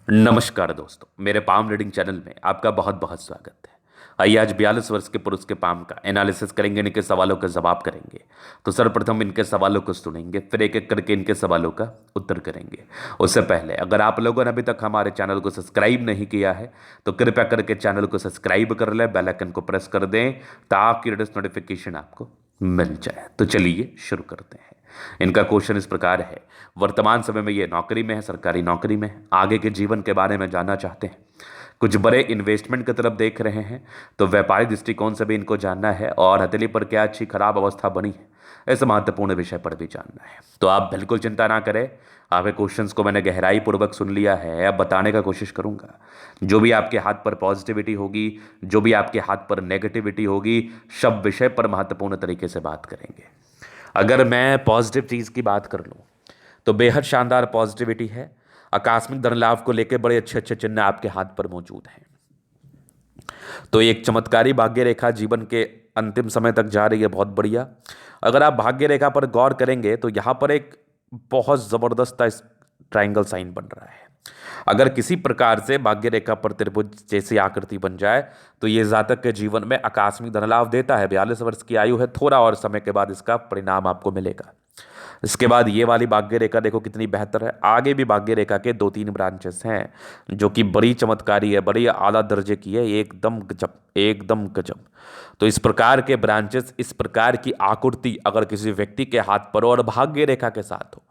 नमस्कार दोस्तों, मेरे पाम रीडिंग चैनल में आपका बहुत बहुत स्वागत है। आइए आज 42 वर्ष के पुरुष के पाम का एनालिसिस करेंगे, इनके सवालों का जवाब करेंगे। तो सर्वप्रथम इनके सवालों को सुनेंगे, फिर एक एक करके इनके सवालों का उत्तर करेंगे। उससे पहले अगर आप लोगों ने अभी तक हमारे चैनल को सब्सक्राइब नहीं किया है तो कृपया करके चैनल को सब्सक्राइब कर लें, बेल आइकन को प्रेस कर दें ताकि लेटेस्ट नोटिफिकेशन आपको मिल जाए। तो चलिए शुरू करते हैं। इनका क्वेश्चन इस प्रकार है, वर्तमान समय में ये नौकरी में है, सरकारी नौकरी में है, आगे के जीवन के बारे में जानना चाहते हैं, कुछ बड़े इन्वेस्टमेंट की तरफ देख रहे हैं, तो व्यापारिक दृष्टिकोण से भी इनको जानना है और हथेली पर क्या अच्छी खराब अवस्था बनी है इस महत्वपूर्ण विषय पर भी जानना है। तो आप बिल्कुल चिंता ना करें, आपके क्वेश्चंस को मैंने गहराई पूर्वक सुन लिया है, अब बताने का कोशिश करूंगा। जो भी आपके हाथ पर पॉजिटिविटी होगी, जो भी आपके हाथ पर नेगेटिविटी होगी, सब विषय पर महत्वपूर्ण तरीके से बात करेंगे। अगर मैं पॉजिटिव चीज़ की बात कर लूँ तो बेहद शानदार पॉजिटिविटी है। आकस्मिक धन लाभ को लेकर बड़े अच्छे अच्छे चिन्ह आपके हाथ पर मौजूद हैं। तो एक चमत्कारी भाग्य रेखा जीवन के अंतिम समय तक जा रही है, बहुत बढ़िया। अगर आप भाग्य रेखा पर गौर करेंगे तो यहाँ पर एक बहुत ज़बरदस्त ट्रायंगल साइन बन रहा है। अगर किसी प्रकार से भाग्य रेखा पर त्रिभुज जैसी आकृति बन जाए तो ये जातक के जीवन में आकस्मिक धन लाभ देता है। 42 वर्ष की आयु है, थोड़ा और समय के बाद इसका परिणाम आपको मिलेगा। इसके बाद ये वाली भाग्य रेखा देखो कितनी बेहतर है। आगे भी भाग्य रेखा के 2-3 ब्रांचेस हैं जो कि बड़ी चमत्कारी है, बड़ी आला दर्जे की है, एकदम गजब, एकदम गजब। तो इस प्रकार के ब्रांचेस, इस प्रकार की आकृति अगर किसी व्यक्ति के हाथ पर हो और भाग्य रेखा के साथ हो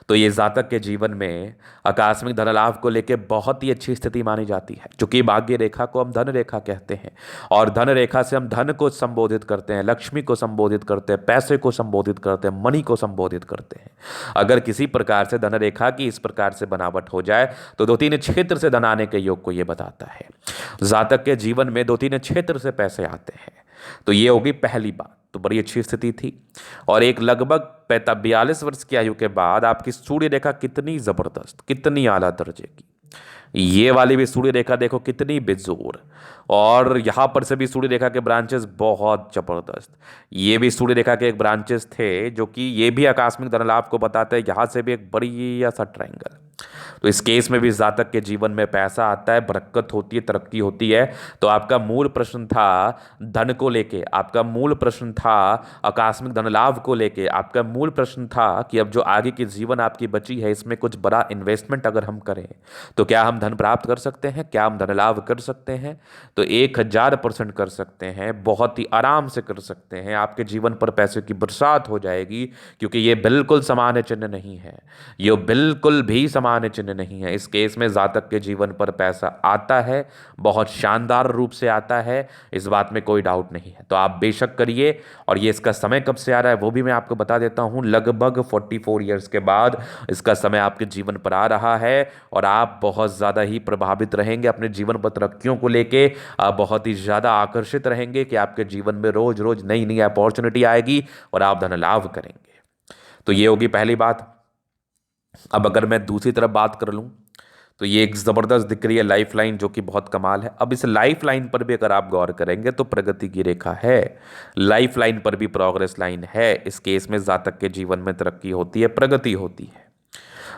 तो ये जातक के जीवन में आकस्मिक धन लाभ को लेकर बहुत ही अच्छी स्थिति मानी जाती है। क्योंकि भाग्य रेखा को हम धन रेखा कहते हैं और धन रेखा से हम धन को संबोधित करते हैं, लक्ष्मी को संबोधित करते हैं, पैसे को संबोधित करते हैं, मनी को संबोधित करते हैं। अगर किसी प्रकार से धन रेखा की इस प्रकार से बनावट हो जाए तो 2-3 क्षेत्र से धन आने के योग को यह बताता है। जातक के जीवन में 2-3 क्षेत्र से पैसे आते हैं। तो ये होगी पहली बात। तो बड़ी अच्छी स्थिति थी। और एक लगभग 42 वर्ष की आयु के बाद आपकी सूर्य रेखा कितनी जबरदस्त, कितनी आला दर्जे की। ये वाली भी सूर्य रेखा देखो कितनी बेजोर, और यहां पर से भी सूर्य रेखा के ब्रांचेस बहुत जबरदस्त। ये भी सूर्य रेखा के एक ब्रांचेस थे जो कि ये भी आकस्मिक धन लाभ को बताते हैं। यहां से भी एक बढ़िया सा ट्रायंगल। तो इस केस में भी जातक के जीवन में पैसा आता है, बरकत होती है, तरक्की होती है। तो आपका मूल प्रश्न था धन को लेके, आपका मूल प्रश्न था आकस्मिक धन लाभ को लेके, आपका मूल प्रश्न था कि अब जो आगे की जीवन आपकी बची है इसमें कुछ बड़ा इन्वेस्टमेंट अगर हम करें तो क्या हम धन प्राप्त कर सकते हैं, क्या हम धन लाभ कर सकते हैं। तो 1000% कर सकते हैं, बहुत ही आराम से कर सकते हैं। आपके जीवन पर पैसे की बरसात हो जाएगी, क्योंकि ये बिल्कुल सामान्य चिन्ह नहीं है, ये बिल्कुल भी सामान्य चिन्ह नहीं है। इस केस में जातक के जीवन पर पैसा आता है, बहुत शानदार रूप से आता है, इस बात में कोई डाउट नहीं है। तो आप बेशक करिए। और ये इसका समय कब से आ रहा है वो भी मैं आपको बता देता हूँ। लगभग 44 ईयर्स के बाद इसका समय आपके जीवन पर आ रहा है और आप बहुत ज़्यादा ही प्रभावित रहेंगे अपने जीवन पर तरक्कियों को लेके। आप बहुत ही ज़्यादा आकर्षित रहेंगे कि आपके जीवन में रोज रोज नई नई अपॉर्चुनिटी आएगी और आप धन लाभ करेंगे। तो ये होगी पहली बात। अब अगर मैं दूसरी तरफ बात कर लूँ तो ये एक ज़बरदस्त दिख रही है लाइफ लाइन, जो कि बहुत कमाल है। अब इस लाइफ लाइन पर भी अगर आप गौर करेंगे तो प्रगति की रेखा है, लाइफ लाइन पर भी प्रोग्रेस लाइन है। इस केस में जातक के जीवन में तरक्की होती है, प्रगति होती है।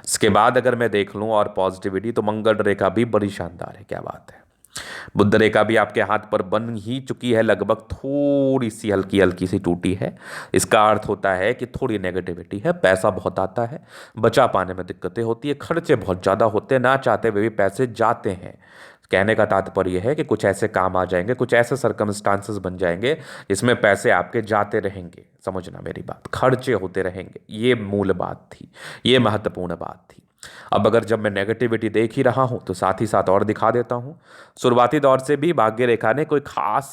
इसके बाद अगर मैं देख लूँ और पॉजिटिविटी, तो मंगल रेखा भी बड़ी शानदार है, क्या बात है। बुध रेखा भी आपके हाथ पर बन ही चुकी है, लगभग थोड़ी सी हल्की हल्की सी टूटी है। इसका अर्थ होता है कि थोड़ी नेगेटिविटी है, पैसा बहुत आता है, बचा पाने में दिक्कतें होती है, खर्चे बहुत ज़्यादा होते हैं, ना चाहते हुए भी पैसे जाते हैं। कहने का तात्पर्य है कि कुछ ऐसे काम आ जाएंगे, कुछ ऐसे सर्कमस्टांसेस बन जाएंगे जिसमें पैसे आपके जाते रहेंगे। समझना मेरी बात, खर्चे होते रहेंगे। ये मूल बात थी, ये महत्वपूर्ण बात थी। अब अगर जब मैं नेगेटिविटी देख ही रहा हूं तो साथ ही साथ और दिखा देता हूं। शुरुआती दौर से भी भाग्य रेखा ने कोई खास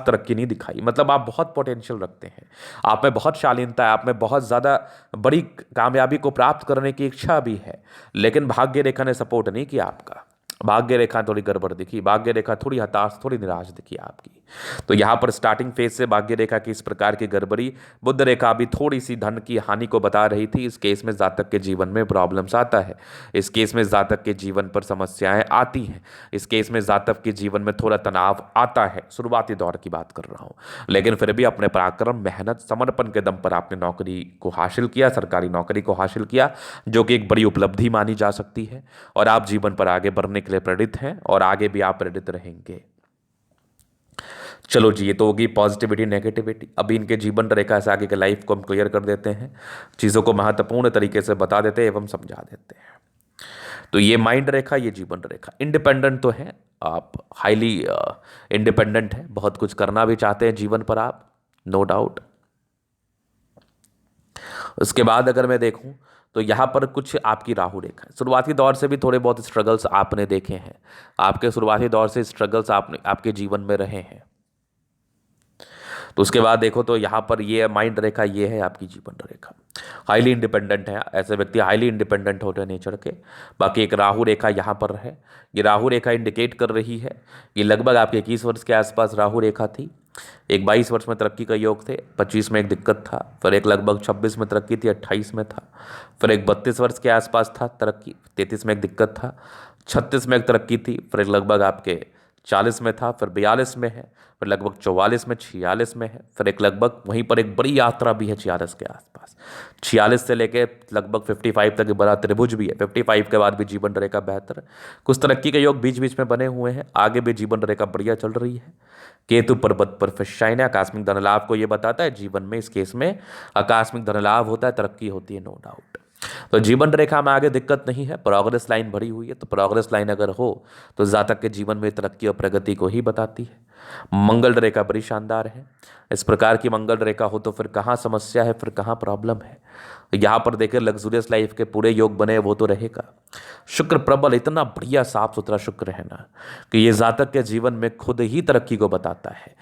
तरक्की नहीं दिखाई। मतलब आप बहुत पोटेंशियल रखते हैं, आप में बहुत शालीनता है, आप में बहुत ज़्यादा बड़ी कामयाबी को प्राप्त करने की इच्छा भी है, लेकिन भाग्य रेखा ने सपोर्ट नहीं किया आपका। भाग्य रेखा थोड़ी गड़बड़ दिखी, भाग्य रेखा थोड़ी हताश, थोड़ी निराश दिखी आपकी। तो यहाँ पर स्टार्टिंग फेज से भाग्य रेखा की इस प्रकार की गड़बड़ी, बुध रेखा भी थोड़ी सी धन की हानि को बता रही थी। इस केस में जातक के जीवन में प्रॉब्लम्स आता है, इस केस में जातक के जीवन पर समस्याएं आती हैं, इस केस में जातक के जीवन में थोड़ा तनाव आता है। शुरुआती दौर की बात कर रहा हूँ, लेकिन फिर भी अपने पराक्रम, मेहनत, समर्पण के दम पर आपने नौकरी को हासिल किया, सरकारी नौकरी को हासिल किया, जो कि एक बड़ी उपलब्धि मानी जा सकती है। और आप जीवन पर आगे बढ़ने के लिए प्रेरित हैं और आगे भी आप प्रेरित रहेंगे। चलो जी, ये तो होगी पॉजिटिविटी नेगेटिविटी। अभी इनके जीवन रेखा से आगे के लाइफ को हम क्लियर कर देते हैं, चीज़ों को महत्वपूर्ण तरीके से बता देते हैं एवं समझा देते हैं। तो ये माइंड रेखा, ये जीवन रेखा, इंडिपेंडेंट तो है आप, हाईली इंडिपेंडेंट है, बहुत कुछ करना भी चाहते हैं जीवन पर आप, नो डाउट। उसके बाद अगर मैं देखूं तो यहाँ पर कुछ आपकी राहु रेखा है। शुरुआती दौर से भी थोड़े बहुत स्ट्रगल्स आपने देखे हैं, आपके शुरुआती दौर से स्ट्रगल्स आपने आपके जीवन में रहे हैं। तो उसके बाद देखो तो यहाँ पर ये माइंड रेखा, ये है आपकी जीवन रेखा। हाईली इंडिपेंडेंट है, ऐसे व्यक्ति हाईली इंडिपेंडेंट होते हैं नेचर के। बाकी एक राहु रेखा यहाँ पर है, ये राहु रेखा इंडिकेट कर रही है, ये लगभग आपके 21 वर्ष के आसपास राहु रेखा थी। एक 22 वर्ष में तरक्की का योग थे, 25 में एक दिक्कत था, फिर एक लगभग 26 में तरक्की थी, 28 में था, फिर एक 32 वर्ष के आसपास था तरक्की, 33 में एक दिक्कत था, 36 में एक तरक्की थी, फिर एक लगभग आपके 40 में था, फिर 42 में है, फिर लगभग 44 में, 46 में है, फिर एक लगभग वहीं पर एक बड़ी यात्रा भी है 46 के आसपास। 46 से लेके लगभग 55 तक बड़ा त्रिभुज भी है। 55 के बाद भी जीवन रेखा बेहतर, कुछ तरक्की के योग बीच बीच में बने हुए हैं, आगे भी जीवन रेखा बढ़िया चल रही है। केतु पर्वत पर फिशाइन है, आकस्मिक धन लाभ को ये बताता है जीवन में, इस केस में आकस्मिक धन लाभ होता है, तरक्की होती है, नो डाउट। तो जीवन रेखा में आगे दिक्कत नहीं है, प्रोग्रेस लाइन भरी हुई है। तो प्रोग्रेस लाइन अगर हो तो जातक के जीवन में तरक्की और प्रगति को ही बताती है। मंगल रेखा बड़ी शानदार है, इस प्रकार की मंगल रेखा हो तो फिर कहाँ समस्या है, फिर कहाँ प्रॉब्लम है। यहाँ पर देखिए लग्जूरियस लाइफ के पूरे योग बने, वो तो रहेगा। शुक्र प्रबल, इतना बढ़िया साफ सुथरा शुक्र है ना कि ये जातक के जीवन में खुद ही तरक्की को बताता है।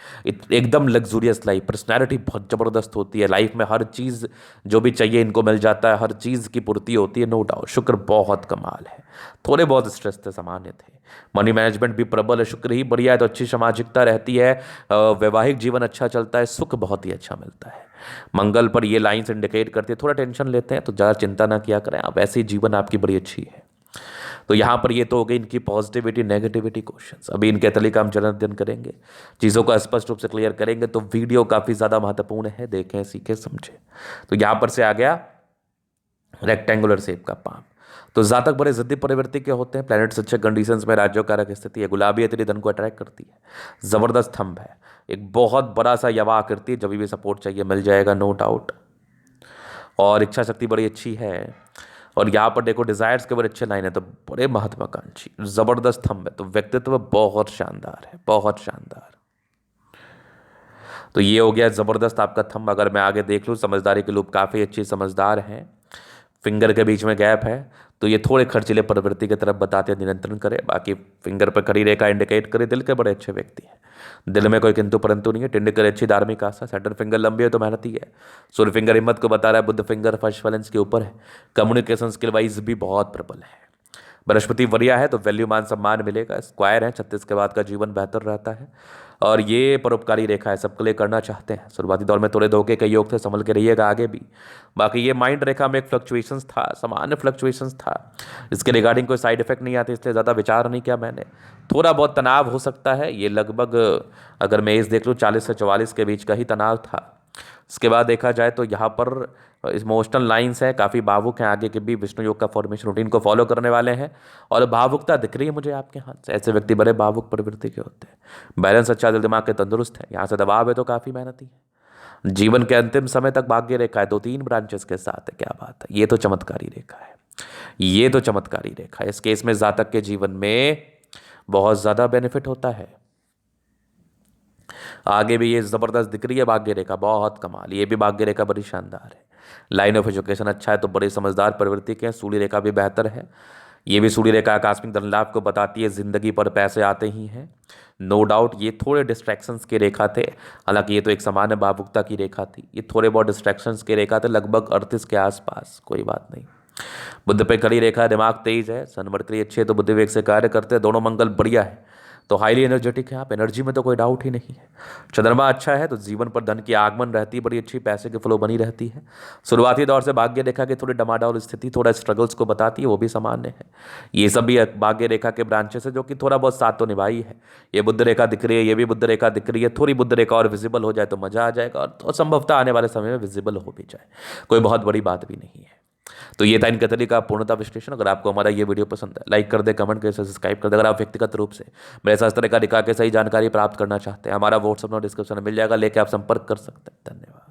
एकदम लग्जूरियस लाइफ, पर्सनैलिटी बहुत ज़बरदस्त होती है, लाइफ में हर चीज़ जो भी चाहिए इनको मिल जाता है, हर चीज़ की पूर्ति होती है, नो डाउट। शुक्र बहुत कमाल है, थोड़े बहुत स्ट्रेस थे, सामान्य थे। मनी मैनेजमेंट भी प्रबल है, शुक्र ही बढ़िया है तो अच्छी सामाजिकता रहती है, वैवाहिक जीवन अच्छा चलता है, सुख बहुत ही अच्छा मिलता है। मंगल पर ये लाइंस इंडिकेट करती है, थोड़ा टेंशन लेते हैं तो ज़्यादा चिंता ना किया करें आप, ऐसे ही जीवन आपकी बड़ी अच्छी है। तो यहाँ पर ये तो हो गई इनकी पॉजिटिविटी नेगेटिविटी क्वेश्चंस। अभी इनके तली का हम जन्मदिन करेंगे, चीज़ों को स्पष्ट रूप से क्लियर करेंगे, तो वीडियो काफ़ी ज़्यादा महत्वपूर्ण है, देखें, सीखें, समझें। तो यहाँ पर से आ गया रेक्टेंगुलर शेप का पाम। तो जातक बड़े जिद्दी प्रवृत्ति के होते हैं, प्लैनेट्स अच्छे कंडीशंस में, राज्यों कारक स्थिति है, गुलाबी है, तेरी धन को अट्रैक्ट करती है, जबरदस्त थंब है, एक बहुत बड़ा सा यवा आकृति है, जब भी सपोर्ट चाहिए मिल जाएगा, नो डाउट। और इच्छा शक्ति बड़ी अच्छी है, और यहाँ पर देखो डिजायर्स के बड़े अच्छे लाइन है, तो बड़े महत्वाकांक्षी, जबरदस्त थंब है, तो व्यक्तित्व बहुत शानदार है, बहुत शानदार। तो ये हो गया जबरदस्त आपका थंब। अगर मैं आगे देख लूँ, समझदारी के लोग काफ़ी अच्छी समझदार हैं, फिंगर के बीच में गैप है, तो ये थोड़े खर्चीले प्रवृत्ति की तरफ बताते हैं, नियंत्रण करें। बाकी फिंगर पर खड़ी रेखा इंडिकेट करे दिल के बड़े अच्छे व्यक्ति हैं, दिल में कोई किंतु परंतु नहीं है। टिंड करे अच्छी धार्मिक आस्था, सेंटर फिंगर लंबी है तो मेहनती है। सूर्य फिंगर हिम्मत को बता रहा है, बुद्ध फिंगर फर्स्ट बैलेंस के ऊपर है, कम्युनिकेशन स्किल वाइज भी बहुत प्रबल है। बृहस्पति वरिया है तो वैल्यू मान सम्मान मिलेगा। स्क्वायर है, 36 के बाद का जीवन बेहतर रहता है, और ये परोपकारी रेखा है, सबके लिए करना चाहते हैं। शुरुआती दौर में थोड़े धोखे के योग थे, संभल के रहिएगा आगे भी। बाकी ये माइंड रेखा में एक फ्लक्चुएशंस था, सामान्य फ्लक्चुएशंस था, इसके रिगार्डिंग कोई साइड इफेक्ट नहीं आते, इसलिए ज़्यादा विचार नहीं किया मैंने। थोड़ा बहुत तनाव हो सकता है, ये लगभग अगर मैं एज देख लूँ 40 से 44 के बीच का ही तनाव था। इसके बाद देखा जाए तो यहाँ पर इमोशनल लाइंस है, काफ़ी भावुक हैं, आगे के भी विष्णु योग का फॉर्मेशन रूटीन को फॉलो करने वाले हैं, और भावुकता दिख रही है मुझे आपके हाथ से। ऐसे व्यक्ति बड़े भावुक प्रवृत्ति के होते हैं, बैलेंस अच्छा, दिल दिमाग के तंदुरुस्त है, यहाँ से दबाव है तो काफ़ी मेहनती है, जीवन के अंतिम समय तक भाग्य रेखा है, 2-3 ब्रांचेस के साथ है, क्या बात है, ये तो चमत्कारी रेखा है, ये तो चमत्कारी रेखा है। इस केस में जातक के जीवन में बहुत ज़्यादा बेनिफिट होता है। आगे भी ये जबरदस्त दिख रही है भाग्य रेखा, बहुत कमाल, ये भी भाग्य रेखा बड़ी शानदार है। लाइन ऑफ एजुकेशन अच्छा है तो बड़े समझदार प्रवृत्ति के हैं। सूर्य रेखा भी बेहतर है, ये भी सूर्य रेखा आकस्मिक धन लाभ को बताती है, जिंदगी पर पैसे आते ही हैं, नो डाउट। ये थोड़े डिस्ट्रैक्शंस की रेखा थे, हालांकि ये तो एक सामान्य भावुकता की रेखा थी, ये थोड़े बहुत डिस्ट्रैक्शंस की रेखा थे, लगभग 38 के आसपास, कोई बात नहीं। बुद्ध पे खड़ी रेखा है, दिमाग तेज है, सन मरकरी अच्छे है तो बुद्धि वेग से कार्य करते हैं, दोनों मंगल बढ़िया है तो हाईली एनर्जेटिक है आप, एनर्जी में तो कोई डाउट ही नहीं है। चंद्रमा अच्छा है तो जीवन पर धन की आगमन रहती है, बड़ी अच्छी पैसे की फ्लो बनी रहती है। शुरुआती दौर से भाग्य रेखा की थोड़ी डमाडौल स्थिति थोड़ा स्ट्रगल्स को बताती है, वो भी सामान्य है। ये सब भी भाग्य रेखा के ब्रांचेस है जो कि थोड़ा बहुत साथ तो निभाई है। ये बुद्ध रेखा दिख रही है, ये भी बुद्ध रेखा दिख रही है, थोड़ी बुद्ध रेखा और विजिबल हो जाए तो मजा आ जाएगा, और तो संभवतः आने वाले समय में विजिबल हो भी जाए, कोई बहुत बड़ी बात भी नहीं है। तो ये था इनका तरीका पूर्णता विश्लेषण। अगर आपको हमारा ये वीडियो पसंद है, लाइक कर दे, कमेंट कर, सब्सक्राइब कर दे। अगर आप व्यक्तिगत रूप से मेरे साथ इस तरह का दिखा के सही जानकारी प्राप्त करना चाहते हैं, हमारा व्हाट्सअप नंबर डिस्क्रिप्शन में मिल जाएगा, लेके आप संपर्क कर सकते हैं। धन्यवाद।